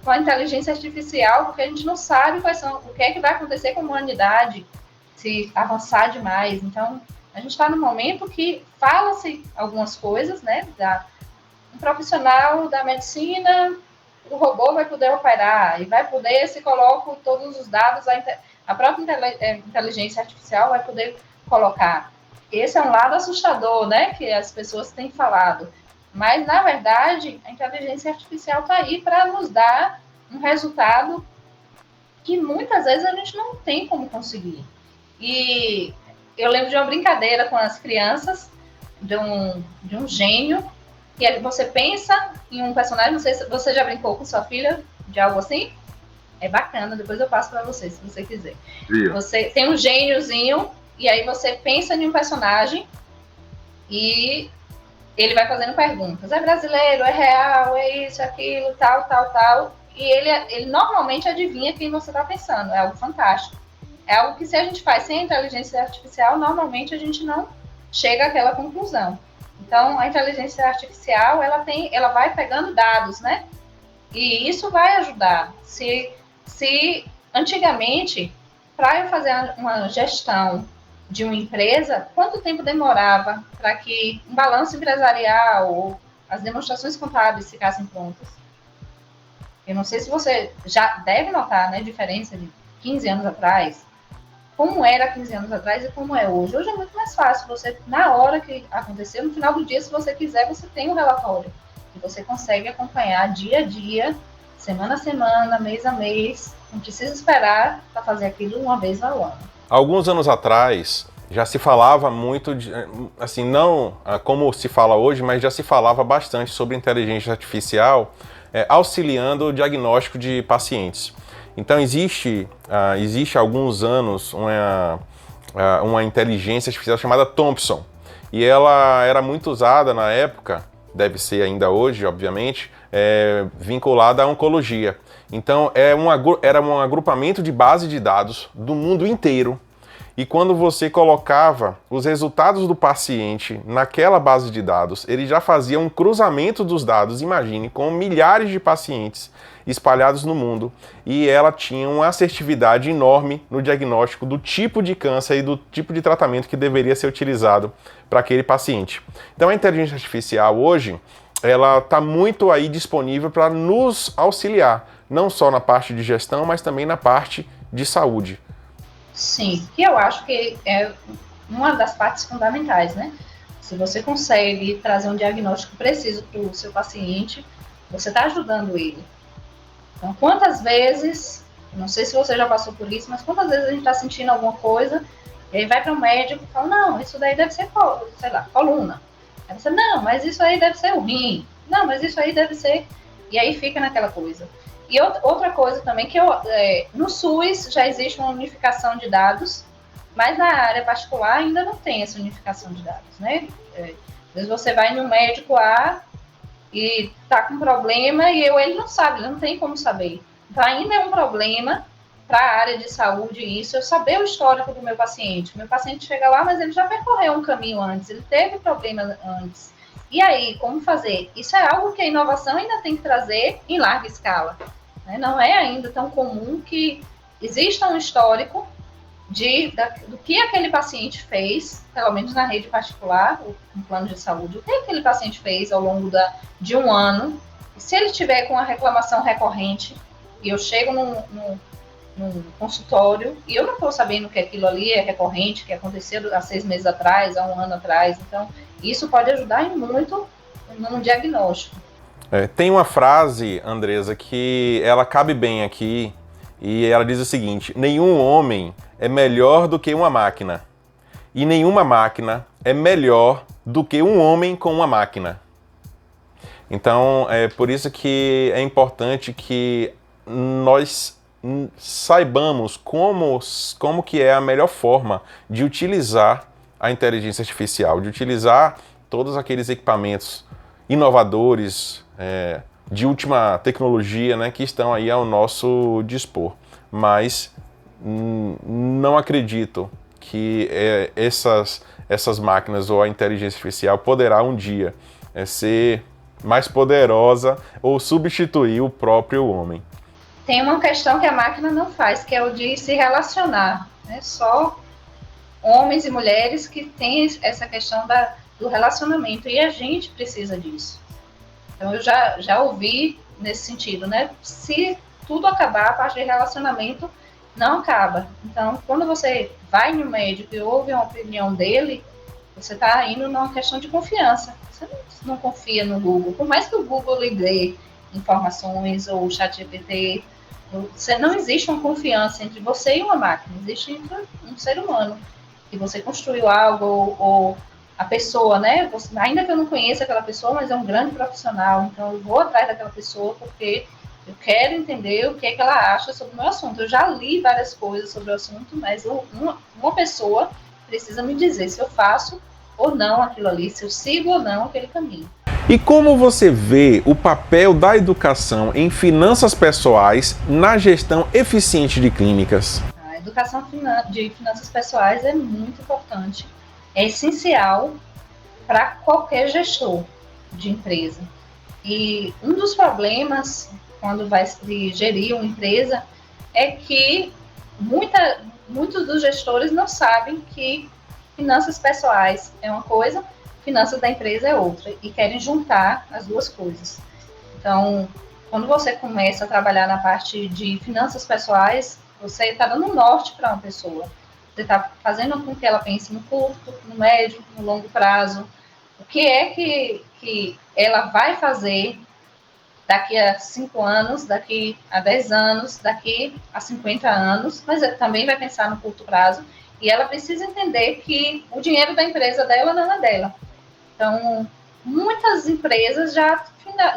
com a inteligência artificial, porque a gente não sabe o que é que vai acontecer com a humanidade se avançar demais. Então, a gente está no momento que fala-se algumas coisas, né? Um profissional da medicina, o robô vai poder operar e vai poder, se coloca todos os dados, a própria inteligência artificial vai poder colocar. Esse é um lado assustador, né, que as pessoas têm falado. Mas, na verdade, a inteligência artificial está aí para nos dar um resultado que muitas vezes a gente não tem como conseguir. E eu lembro de uma brincadeira com as crianças, de um gênio, que você pensa em um personagem, não sei se você já brincou com sua filha de algo assim? É bacana, depois eu passo para você, se você quiser. Você tem um gêniozinho, e aí você pensa em um personagem, e ele vai fazendo perguntas. É brasileiro, é real, é isso, aquilo, tal, tal, tal. E ele normalmente adivinha quem você está pensando, é algo fantástico. É algo que se a gente faz sem inteligência artificial, normalmente a gente não chega àquela conclusão. Então, a inteligência artificial, ela vai pegando dados, né? E isso vai ajudar. Se antigamente, para eu fazer uma gestão de uma empresa, quanto tempo demorava para que um balanço empresarial ou as demonstrações contábeis ficassem prontas? Eu não sei se você já deve notar, né, a diferença de 15 anos atrás, como era 15 anos atrás e como é hoje. Hoje é muito mais fácil. Você, na hora que aconteceu, no final do dia, se você quiser, você tem um relatório. E você consegue acompanhar dia a dia, semana a semana, mês a mês. Não precisa esperar para fazer aquilo uma vez ao ano. Alguns anos atrás, já se falava muito, assim, não como se fala hoje, mas já se falava bastante sobre inteligência artificial auxiliando o diagnóstico de pacientes. Então existe há alguns anos uma inteligência artificial chamada Thompson, e ela era muito usada na época, deve ser ainda hoje, obviamente, vinculada à oncologia. Então era um agrupamento de base de dados do mundo inteiro, e quando você colocava os resultados do paciente naquela base de dados, ele já fazia um cruzamento dos dados, imagine, com milhares de pacientes espalhados no mundo, e ela tinha uma assertividade enorme no diagnóstico do tipo de câncer e do tipo de tratamento que deveria ser utilizado para aquele paciente. Então a inteligência artificial hoje, ela está muito aí disponível para nos auxiliar, não só na parte de gestão, mas também na parte de saúde. Sim, que eu acho que é uma das partes fundamentais, né? Se você consegue trazer um diagnóstico preciso para o seu paciente, você está ajudando ele. Então, quantas vezes Não sei se você já passou por isso, mas quantas vezes a gente está sentindo alguma coisa, e aí vai para o médico e fala, não, isso daí deve ser, sei lá, coluna. Aí você, não, mas isso aí deve ser o rim. Não, mas isso aí deve ser... E aí fica naquela coisa. E outra coisa também, que no SUS já existe uma unificação de dados, mas na área particular ainda não tem essa unificação de dados, né? Às vezes você vai no médico A e tá com problema e ele não sabe, ele não tem como saber. Então ainda é um problema para a área de saúde isso, eu saber o histórico do meu paciente. Meu paciente chega lá, mas ele já percorreu um caminho antes, ele teve problema antes. E aí, como fazer? Isso é algo que a inovação ainda tem que trazer em larga escala. Né? Não é ainda tão comum que exista um histórico do que aquele paciente fez, pelo menos na rede particular, no plano de saúde, o que aquele paciente fez ao longo de um ano. E se ele tiver com uma reclamação recorrente, e eu chego num consultório, e eu não estou sabendo que aquilo ali é recorrente, que aconteceu há 6 meses atrás, há um ano atrás, então isso pode ajudar muito no diagnóstico. Tem uma frase, Andresa, que ela cabe bem aqui, e ela diz o seguinte: nenhum homem é melhor do que uma máquina, e nenhuma máquina é melhor do que um homem com uma máquina. Então, é por isso que é importante que nós saibamos como que é a melhor forma de utilizar a inteligência artificial, de utilizar todos aqueles equipamentos inovadores, de última tecnologia, né, que estão aí ao nosso dispor. Mas não acredito que essas máquinas ou a inteligência artificial poderá um dia ser mais poderosa ou substituir o próprio homem. Tem uma questão que a máquina não faz, que é o de se relacionar. Né? Só homens e mulheres que têm essa questão do relacionamento, e a gente precisa disso. Então eu já ouvi nesse sentido, né? Se tudo acabar, a parte de relacionamento não acaba. Então, quando você vai no médico e ouve uma opinião dele, você está indo numa questão de confiança. Você não confia no Google. Por mais que o Google lhe dê informações ou o ChatGPT, não existe uma confiança entre você e uma máquina. Existe entre um ser humano. Que você construiu algo ou a pessoa, né? Ainda que eu não conheça aquela pessoa, mas é um grande profissional. Então, eu vou atrás daquela pessoa porque eu quero entender o que é que ela acha sobre o meu assunto. Eu já li várias coisas sobre o assunto, mas uma pessoa precisa me dizer se eu faço ou não aquilo ali, se eu sigo ou não aquele caminho. E como você vê o papel da educação em finanças pessoais na gestão eficiente de clínicas? A educação de finanças pessoais é muito importante, é essencial para qualquer gestor de empresa. E um dos problemas quando vai se gerir uma empresa é que muitos dos gestores não sabem que finanças pessoais é uma coisa, finanças da empresa é outra, e querem juntar as duas coisas. Então, quando você começa a trabalhar na parte de finanças pessoais, você está dando um norte para uma pessoa. Você está fazendo com que ela pense no curto, no médio, no longo prazo. O que é que ela vai fazer daqui a 5 anos, daqui a 10 anos, daqui a 50 anos, mas também vai pensar no curto prazo. E ela precisa entender que o dinheiro da empresa dela não é dela. Então, muitas empresas já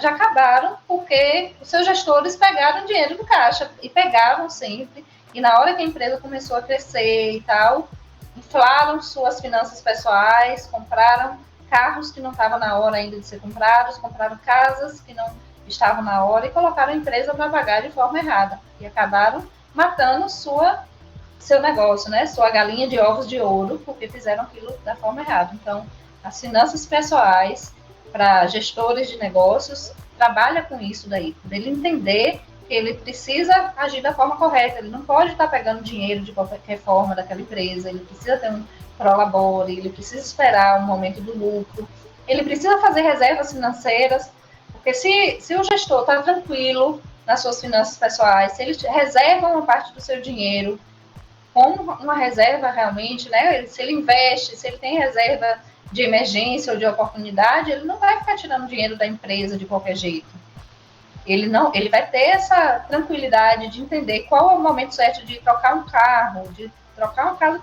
acabaram porque os seus gestores pegaram dinheiro do caixa e pegavam sempre. E na hora que a empresa começou a crescer e tal, inflaram suas finanças pessoais, compraram carros que não estavam na hora ainda de ser comprados, compraram casas que não estavam na hora e colocaram a empresa para pagar de forma errada. E acabaram matando seu negócio, né? Sua galinha de ovos de ouro, porque fizeram aquilo da forma errada. Então, as finanças pessoais para gestores de negócios trabalha com isso daí, dele entender que ele precisa agir da forma correta, ele não pode estar pegando dinheiro de qualquer forma daquela empresa, ele precisa ter um prolabore, ele precisa esperar o momento do lucro, ele precisa fazer reservas financeiras, porque se o gestor está tranquilo nas suas finanças pessoais, se ele reserva uma parte do seu dinheiro como uma reserva realmente, né? Se ele investe, se ele tem reserva de emergência ou de oportunidade, ele não vai ficar tirando dinheiro da empresa de qualquer jeito. ele vai ter essa tranquilidade de entender qual é o momento certo de trocar um carro, de trocar uma casa,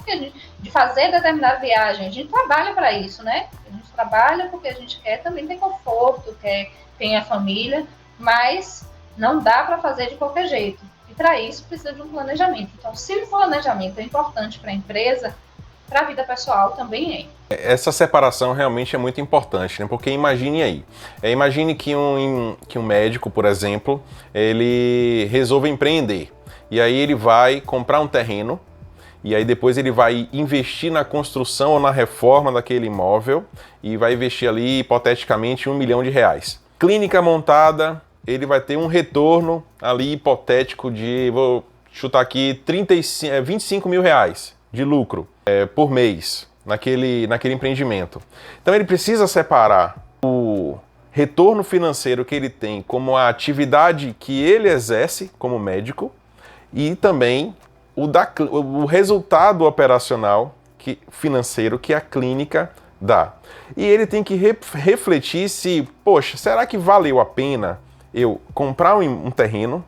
de fazer determinada viagem. A gente trabalha para isso, né? A gente trabalha porque a gente quer também ter conforto, quer ter a família, mas não dá para fazer de qualquer jeito. E para isso precisa de um planejamento. Então, se o planejamento é importante para a empresa, para a vida pessoal também é. Essa separação realmente é muito importante, né? Porque imagine aí, imagine que um médico, por exemplo, ele resolve empreender, e aí ele vai comprar um terreno, e aí depois ele vai investir na construção ou na reforma daquele imóvel, e vai investir ali, hipoteticamente, R$1 milhão. Clínica montada, ele vai ter um retorno ali hipotético de, vou chutar aqui, 25 mil reais de lucro por mês naquele empreendimento. Então ele precisa separar o retorno financeiro que ele tem como a atividade que ele exerce como médico e também o resultado operacional financeiro que a clínica dá. E ele tem que refletir se, poxa, será que valeu a pena eu comprar um terreno,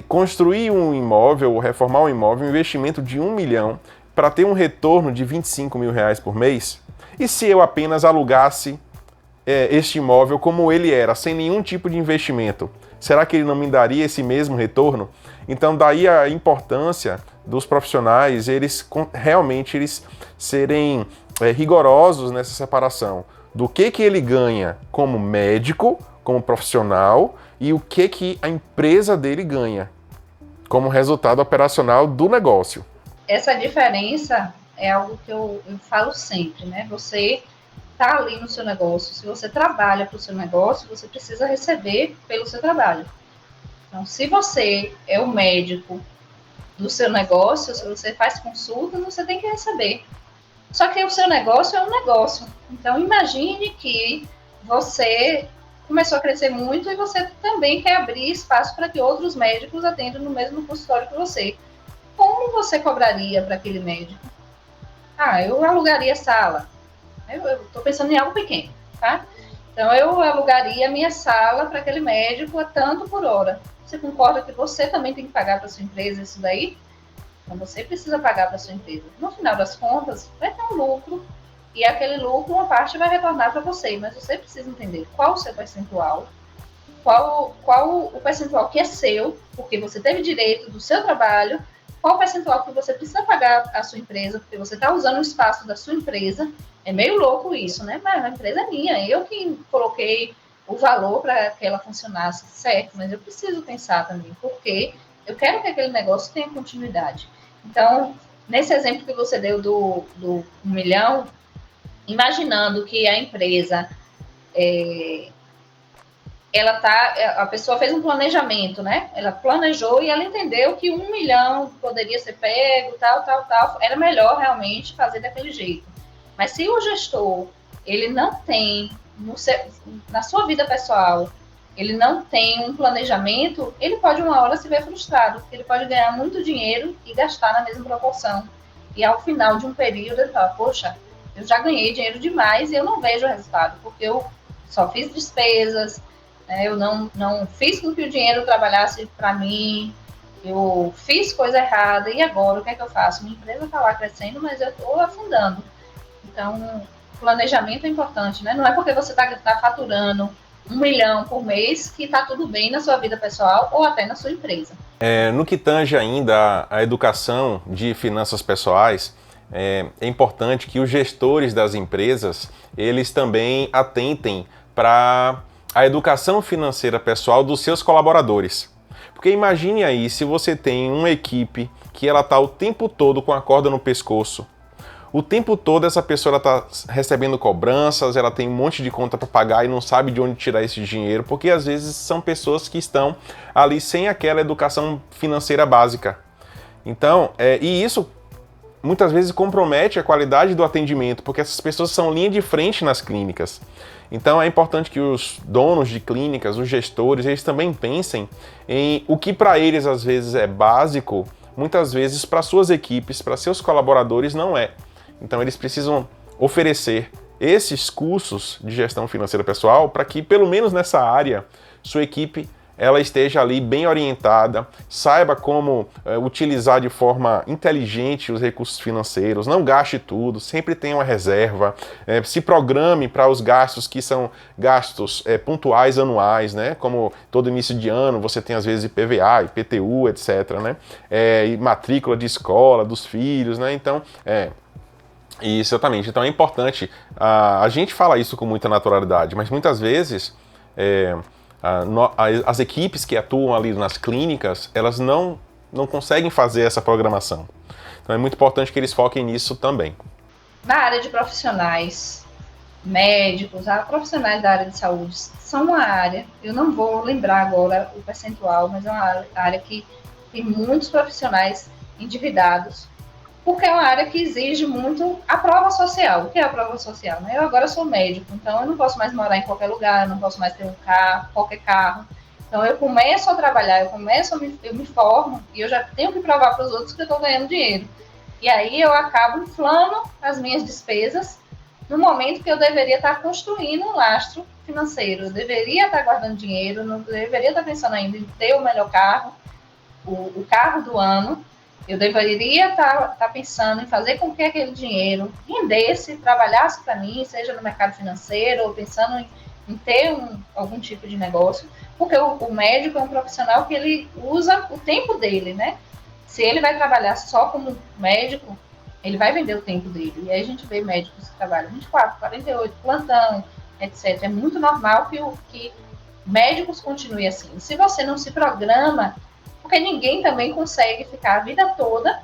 construir um imóvel, reformar um imóvel, um investimento de R$1 milhão para ter um retorno de 25 mil reais por mês? E se eu apenas alugasse este imóvel como ele era, sem nenhum tipo de investimento? Será que ele não me daria esse mesmo retorno? Então daí a importância dos profissionais, eles serem rigorosos nessa separação do que ele ganha como médico, como profissional, e o que a empresa dele ganha como resultado operacional do negócio. Essa diferença é algo que eu falo sempre, né? Você está ali no seu negócio, se você trabalha para o seu negócio, você precisa receber pelo seu trabalho. Então, se você é o médico do seu negócio, se você faz consultas, você tem que receber. Só que o seu negócio é um negócio. Então, imagine que você começou a crescer muito e você também quer abrir espaço para que outros médicos atendam no mesmo consultório que você. Como você cobraria para aquele médico? Eu alugaria sala. Eu estou pensando em algo pequeno, tá? Então, eu alugaria minha sala para aquele médico a tanto por hora. Você concorda que você também tem que pagar para sua empresa isso daí? Então, você precisa pagar para sua empresa. No final das contas, vai ter um lucro, e aquele lucro, uma parte vai retornar para você, mas você precisa entender qual o seu percentual, qual o percentual que é seu, porque você teve direito do seu trabalho, qual o percentual que você precisa pagar à sua empresa, porque você está usando o espaço da sua empresa. É meio louco isso, né? Mas a empresa é minha, eu que coloquei o valor para que ela funcionasse, certo, mas eu preciso pensar também, porque eu quero que aquele negócio tenha continuidade. Então, nesse exemplo que você deu do R$1 milhão, imaginando que a empresa, a pessoa fez um planejamento, né? Ela planejou e ela entendeu que R$1 milhão poderia ser pego, tal, era melhor realmente fazer daquele jeito. Mas se o gestor, ele não tem, na sua vida pessoal, ele não tem um planejamento, ele pode uma hora se ver frustrado, porque ele pode ganhar muito dinheiro e gastar na mesma proporção. E ao final de um período ele fala, poxa, eu já ganhei dinheiro demais e eu não vejo o resultado, porque eu só fiz despesas, né, eu não fiz com que o dinheiro trabalhasse para mim, eu fiz coisa errada, e agora o que é que eu faço? Minha empresa está lá crescendo, mas eu estou afundando. Então, planejamento é importante, né? Não é porque você está faturando R$1 milhão por mês que está tudo bem na sua vida pessoal ou até na sua empresa. No que tange ainda a educação de finanças pessoais, é importante que os gestores das empresas, eles também atentem para a educação financeira pessoal dos seus colaboradores. Porque imagine aí, se você tem uma equipe que ela está o tempo todo com a corda no pescoço, o tempo todo essa pessoa está recebendo cobranças, ela tem um monte de conta para pagar e não sabe de onde tirar esse dinheiro, porque às vezes são pessoas que estão ali sem aquela educação financeira básica. Então, e isso muitas vezes compromete a qualidade do atendimento, porque essas pessoas são linha de frente nas clínicas. Então é importante que os donos de clínicas, os gestores, eles também pensem em o que para eles às vezes é básico, muitas vezes para suas equipes, para seus colaboradores não é. Então eles precisam oferecer esses cursos de gestão financeira pessoal para que, pelo menos nessa área, sua equipe ela esteja ali bem orientada, saiba como utilizar de forma inteligente os recursos financeiros, não gaste tudo, sempre tenha uma reserva, se programe para os gastos que são gastos pontuais anuais, né? Como todo início de ano você tem às vezes IPVA, IPTU, etc., né? E matrícula de escola dos filhos, né? Então, isso, exatamente. Então é importante, a gente fala isso com muita naturalidade, mas muitas vezes as equipes que atuam ali nas clínicas, elas não conseguem fazer essa programação. Então é muito importante que eles foquem nisso também. Na área de profissionais, médicos, profissionais da área de saúde, são uma área, eu não vou lembrar agora o percentual, mas é uma área que tem muitos profissionais endividados, porque é uma área que exige muito a prova social. O que é a prova social? Eu agora sou médico, então eu não posso mais morar em qualquer lugar, eu não posso mais ter um carro, qualquer carro. Então eu começo a trabalhar, eu me formo e eu já tenho que provar para os outros que eu estou ganhando dinheiro. E aí eu acabo inflando as minhas despesas no momento que eu deveria estar construindo um lastro financeiro. Eu deveria estar guardando dinheiro, não deveria estar pensando ainda em ter o melhor carro, o carro do ano. Eu deveria estar pensando em fazer com que aquele dinheiro rendesse, trabalhasse para mim, seja no mercado financeiro, ou pensando em ter algum tipo de negócio, porque o médico é um profissional que ele usa o tempo dele, né? Se ele vai trabalhar só como médico, ele vai vender o tempo dele. E aí a gente vê médicos que trabalham 24, 48, plantão, etc. É muito normal que médicos continuem assim. Se você não se programa, porque ninguém também consegue ficar a vida toda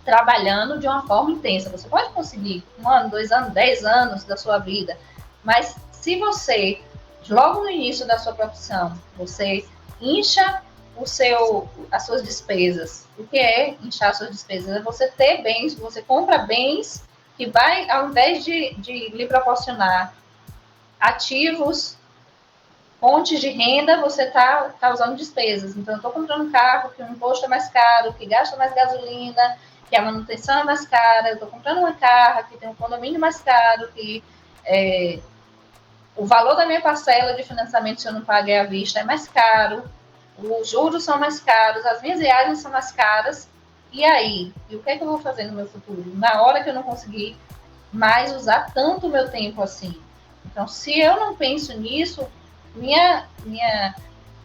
trabalhando de uma forma intensa. Você pode conseguir 1 ano, 2 anos, 10 anos da sua vida, mas se você, logo no início da sua profissão, você incha as suas despesas. O que é inchar as suas despesas? É você ter bens, você compra bens que vai, ao invés de lhe proporcionar ativos, fontes de renda, você está causando despesas. Então, eu estou comprando um carro que o imposto é mais caro, que gasta mais gasolina, que a manutenção é mais cara. Eu estou comprando uma casa que tem um condomínio mais caro, que o valor da minha parcela de financiamento, se eu não paguei à vista, é mais caro. Os juros são mais caros, as minhas viagens são mais caras. E aí? E o que é que eu vou fazer no meu futuro? Na hora que eu não conseguir mais usar tanto o meu tempo assim. Então, se eu não penso nisso,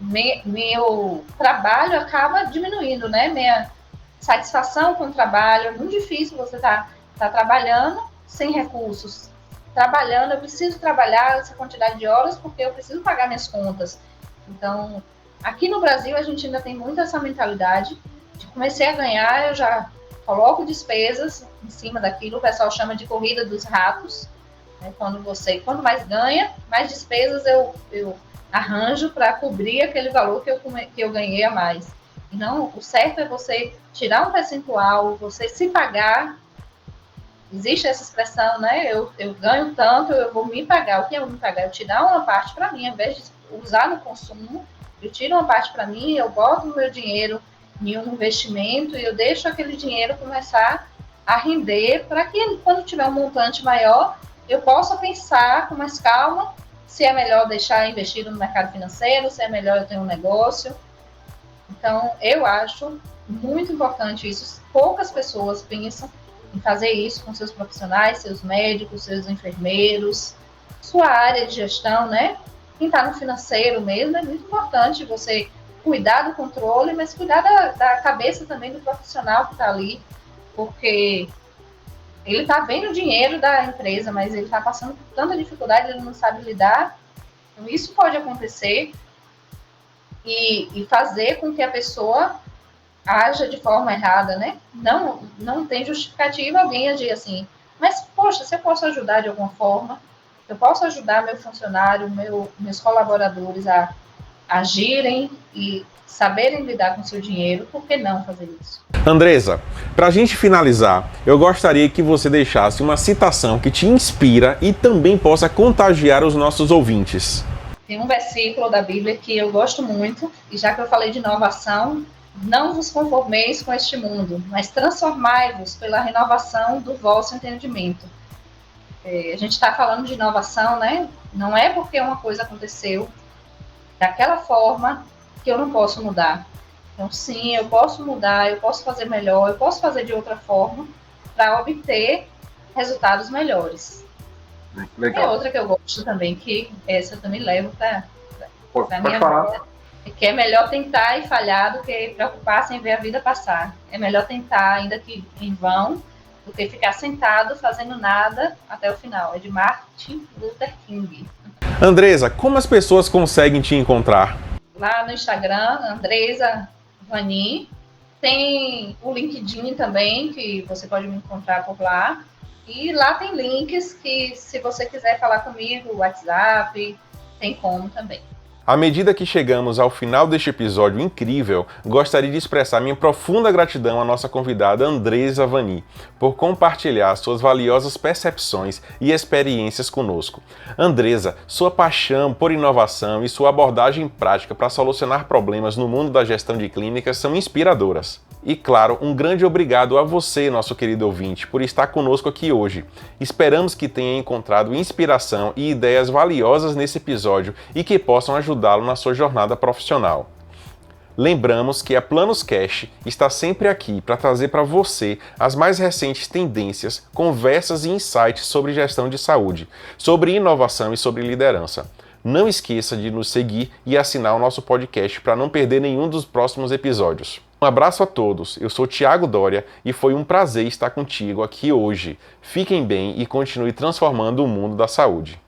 meu trabalho acaba diminuindo, né? Minha satisfação com o trabalho. É muito difícil você tá trabalhando sem recursos. Trabalhando, eu preciso trabalhar essa quantidade de horas porque eu preciso pagar minhas contas. Então, aqui no Brasil, a gente ainda tem muito essa mentalidade de comecei a ganhar, eu já coloco despesas em cima daquilo, o pessoal chama de corrida dos ratos. Quanto mais ganha, mais despesas eu arranjo para cobrir aquele valor que eu ganhei a mais. Então, o certo é você tirar um percentual, você se pagar. Existe essa expressão, né? Eu ganho tanto, eu vou me pagar. O que eu vou me pagar? Eu tirar uma parte para mim, ao invés de usar no consumo, eu tiro uma parte para mim, eu boto o meu dinheiro em um investimento e eu deixo aquele dinheiro começar a render para que, quando tiver um montante maior, eu possa pensar com mais calma se é melhor deixar investido no mercado financeiro, se é melhor eu ter um negócio. Então, eu acho muito importante isso. Poucas pessoas pensam em fazer isso com seus profissionais, seus médicos, seus enfermeiros, sua área de gestão, né? Quem está no financeiro mesmo, é muito importante você cuidar do controle, mas cuidar da cabeça também do profissional que está ali, porque ele está vendo o dinheiro da empresa, mas ele está passando por tanta dificuldade, ele não sabe lidar. Então, isso pode acontecer e fazer com que a pessoa haja de forma errada, né? Não tem justificativa alguém agir assim. Mas, poxa, se eu posso ajudar de alguma forma, eu posso ajudar meu funcionário, meus colaboradores a agirem e saberem lidar com seu dinheiro, por que não fazer isso? Andresa, para a gente finalizar, eu gostaria que você deixasse uma citação que te inspira e também possa contagiar os nossos ouvintes. Tem um versículo da Bíblia que eu gosto muito, e já que eu falei de inovação, não vos conformeis com este mundo, mas transformai-vos pela renovação do vosso entendimento. a gente está falando de inovação, né? Não é porque uma coisa aconteceu daquela forma que eu não posso mudar. Então, sim, eu posso mudar, eu posso fazer melhor, eu posso fazer de outra forma para obter resultados melhores. Legal. É outra que eu gosto também, que essa eu também levo para minha falar. vida. Que é melhor tentar e falhar do que preocupar sem ver a vida passar. É melhor tentar, ainda que em vão, do que ficar sentado fazendo nada até o final. É de Martin Luther King. Andresa, como as pessoas conseguem te encontrar? Lá no Instagram, Andresa Vani. Tem o LinkedIn também, que você pode me encontrar por lá. E lá tem links que, se você quiser falar comigo, WhatsApp, tem como também. À medida que chegamos ao final deste episódio incrível, gostaria de expressar minha profunda gratidão à nossa convidada Andresa Vani por compartilhar suas valiosas percepções e experiências conosco. Andresa, sua paixão por inovação e sua abordagem prática para solucionar problemas no mundo da gestão de clínicas são inspiradoras. E claro, um grande obrigado a você, nosso querido ouvinte, por estar conosco aqui hoje. Esperamos que tenha encontrado inspiração e ideias valiosas nesse episódio e que possam ajudá-lo na sua jornada profissional. Lembramos que a PlanosCast está sempre aqui para trazer para você as mais recentes tendências, conversas e insights sobre gestão de saúde, sobre inovação e sobre liderança. Não esqueça de nos seguir e assinar o nosso podcast para não perder nenhum dos próximos episódios. Um abraço a todos, eu sou Thiago Doria e foi um prazer estar contigo aqui hoje. Fiquem bem e continue transformando o mundo da saúde.